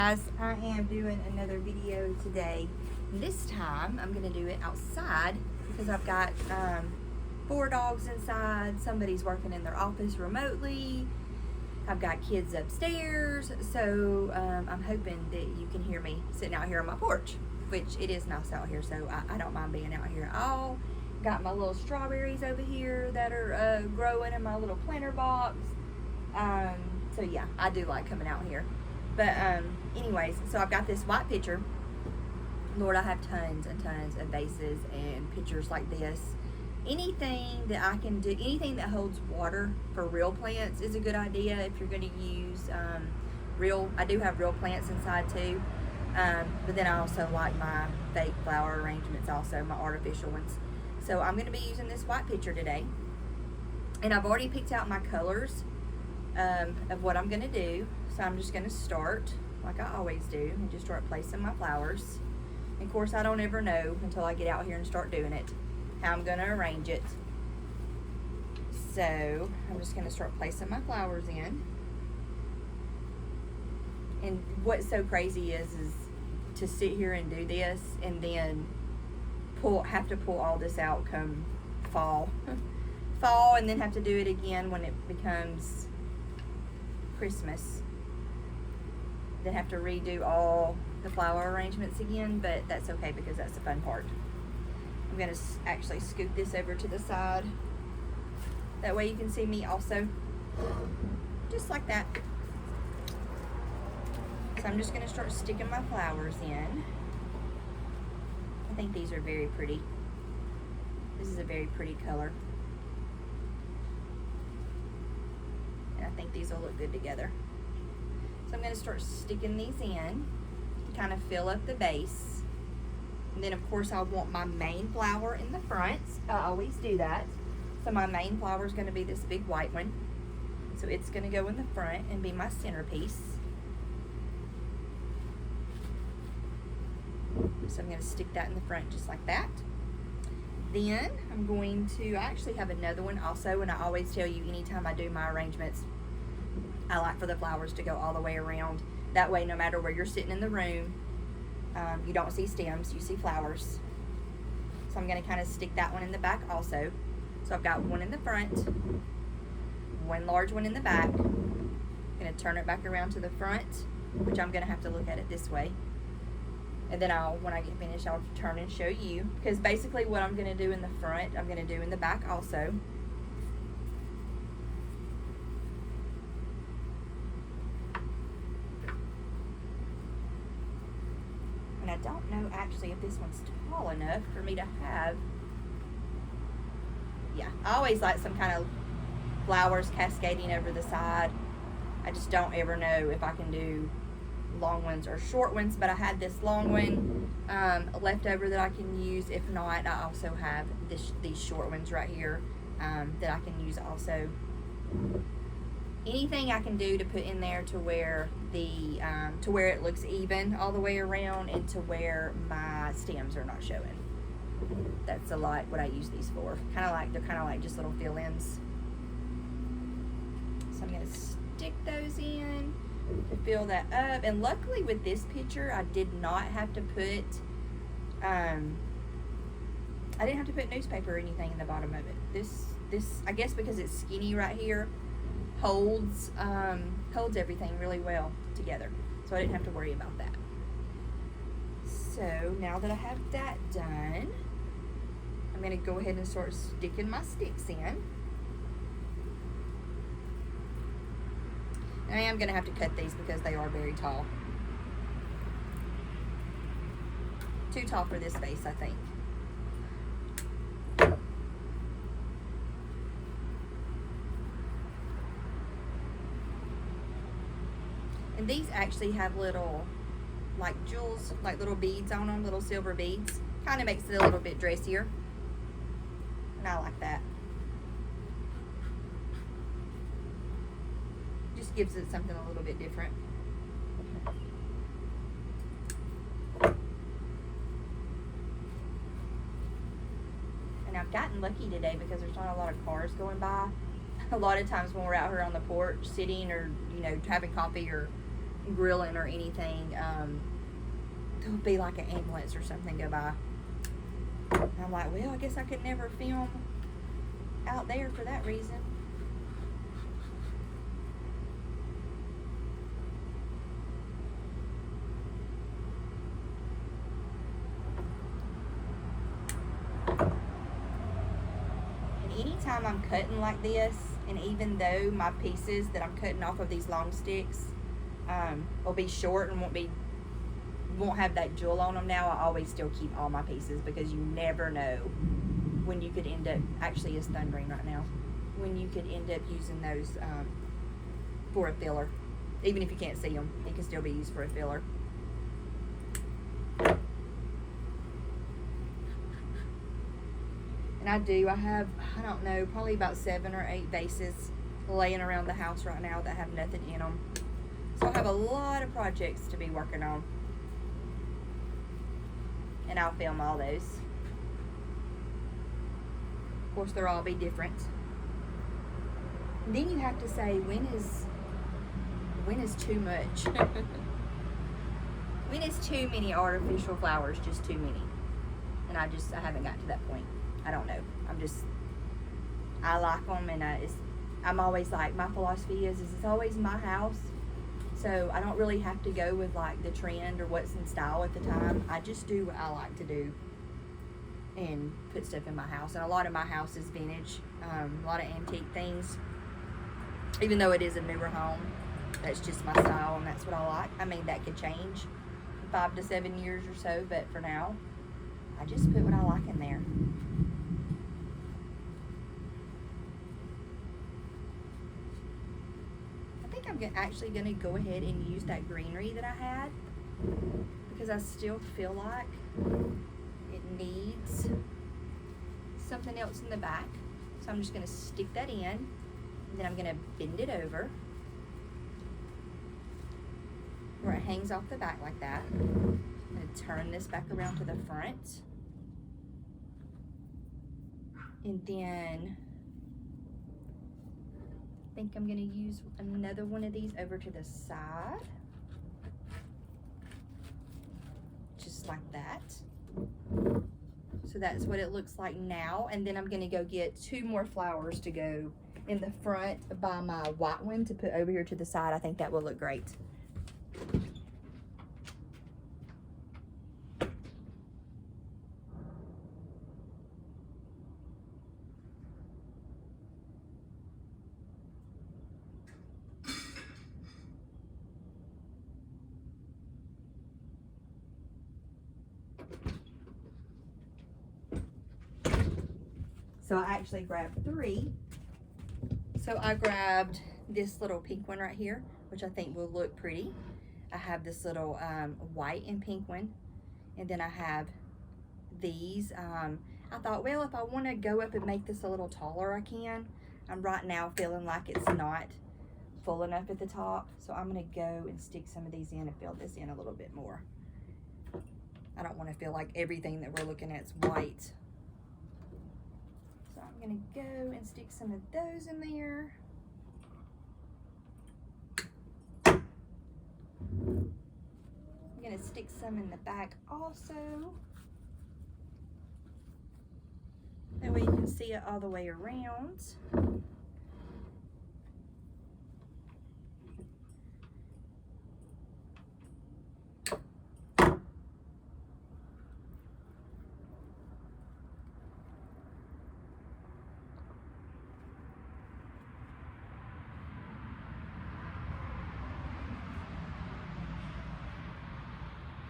Guys, I am doing another video today. This time I'm going to do it outside because I've got 4 dogs inside. Somebody's working in their office remotely. I've got kids upstairs, so I'm hoping that you can hear me sitting out here on my porch, which it is nice out here, so I don't mind being out here at all. Got my little strawberries over here that are growing in my little planter box. So yeah, I do like coming out here. But anyways, so I've got this white pitcher. Lord, I have tons and tons of vases and pitchers like this. Anything that I can do, anything that holds water for real plants is a good idea if you're going to use I do have real plants inside too. But then I also like my fake flower arrangements also, my artificial ones. So I'm going to be using this white pitcher today. And I've already picked out my colors of what I'm going to do. So I'm just going to start like I always do and just start placing my flowers. And of course I don't ever know until I get out here and start doing it how I'm going to arrange it. So I'm just going to start placing my flowers in. And what's so crazy is to sit here and do this and then have to pull all this out come fall. Fall, and then have to do it again when it becomes Christmas. Then have to redo all the flower arrangements again, but that's okay because that's the fun part. I'm going to actually scoot this over to the side. That way you can see me also. Just like that. So I'm just going to start sticking my flowers in. I think these are very pretty. This is a very pretty color. And I think these will look good together. So I'm going to start sticking these in to kind of fill up the base. And then of course I want my main flower in the front. I always do that. So my main flower is going to be this big white one. So it's going to go in the front and be my centerpiece. So I'm going to stick that in the front just like that. Then I'm going to, I actually have another one also, and I always tell you anytime I do my arrangements, I like for the flowers to go all the way around. That way, no matter where you're sitting in the room, you don't see stems, you see flowers. So I'm going to kind of stick that one in the back also. So I've got one in the front, one large one in the back. I'm going to turn it back around to the front, which I'm going to have to look at it this way. And then when I get finished, I'll turn and show you. Because basically what I'm going to do in the front, I'm going to do in the back also. And I don't know actually if this one's tall enough for me to have. Yeah, I always like some kind of flowers cascading over the side. I just don't ever know if I can do long ones or short ones, but I had this long one left over that I can use. If not, I also have these short ones right here that I can use also. Anything I can do to put in there to where to where it looks even all the way around and to where my stems are not showing. That's a lot what I use these for. They're kind of like just little fill-ins. So I'm going to stick those in to fill that up. And luckily with this picture I did not have to put I didn't have to put newspaper or anything in the bottom of it. This I guess because it's skinny right here holds everything really well together, so I didn't have to worry about that. So now that I have that done, I'm going to go ahead and start sticking my sticks in. I am going to have to cut these because they are very tall. Too tall for this vase, I think. And these actually have little, like jewels, like little beads on them, little silver beads. Kind of makes it a little bit dressier. And I like that. Just gives it something a little bit different. And I've gotten lucky today because there's not a lot of cars going by. A lot of times when we're out here on the porch sitting or, having coffee or grilling or anything, there'll be like an ambulance or something go by. And I'm like, well, I guess I could never film out there for that reason. And anytime I'm cutting like this, and even though my pieces that I'm cutting off of these long sticks will be short and won't have that jewel on them now, I always still keep all my pieces, because you never know when you could end up, actually it's thundering right now, when you could end up using those for a filler. Even if you can't see them, it can still be used for a filler. And I have, I don't know, probably about 7 or 8 vases laying around the house right now that have nothing in them. So I have a lot of projects to be working on. And I'll film all those. Of course, they'll all be different. And then you have to say, when is too much? When is too many artificial flowers just too many? And I haven't gotten to that point. I don't know. I like them, and I'm always like, my philosophy is it's always my house. So I don't really have to go with like the trend or what's in style at the time. I just do what I like to do and put stuff in my house. And a lot of my house is vintage, a lot of antique things. Even though it is a newer home, that's just my style and that's what I like. I mean, that could change in 5 to 7 years or so, but for now, I just put what I like in there. I'm actually going to go ahead and use that greenery that I had, because I still feel like it needs something else in the back. So I'm just going to stick that in, and then I'm going to bend it over where it hangs off the back like that. I'm going to turn this back around to the front, and then I think I'm going to use another one of these over to the side, just like that. So that's what it looks like now. And then I'm going to go get 2 more flowers to go in the front by my white one to put over here to the side. I think that will look great. So I actually grabbed 3. So I grabbed this little pink one right here, which I think will look pretty. I have this little white and pink one. And then I have these. I thought, well, if I want to go up and make this a little taller, I can. I'm right now feeling like it's not full enough at the top. So I'm going to go and stick some of these in and fill this in a little bit more. I don't want to feel like everything that we're looking at is white. I'm going to go and stick some of those in there. I'm going to stick some in the back also. That way you can see it all the way around.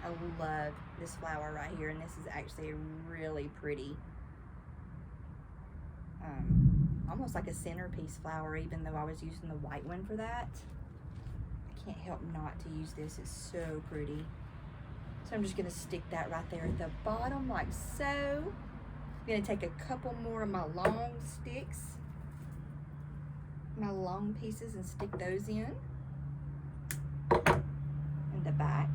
I love this flower right here, and this is actually really pretty. Almost like a centerpiece flower, even though I was using the white one for that. I can't help not to use this. It's so pretty. So I'm just going to stick that right there at the bottom like so. I'm going to take a couple more of my long sticks, my long pieces, and stick those in the back.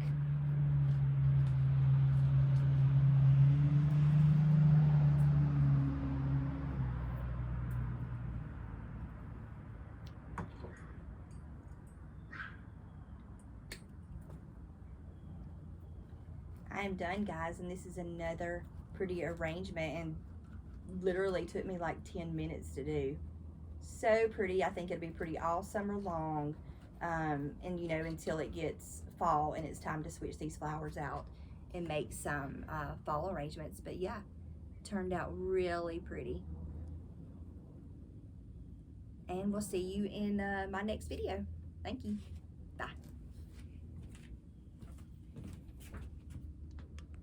I am done, guys, and this is another pretty arrangement, and literally took me like 10 minutes to do. So pretty. I think it'll be pretty all summer long, and you know, until it gets fall and it's time to switch these flowers out and make some fall arrangements. But yeah, turned out really pretty. And we'll see you in my next video. Thank you.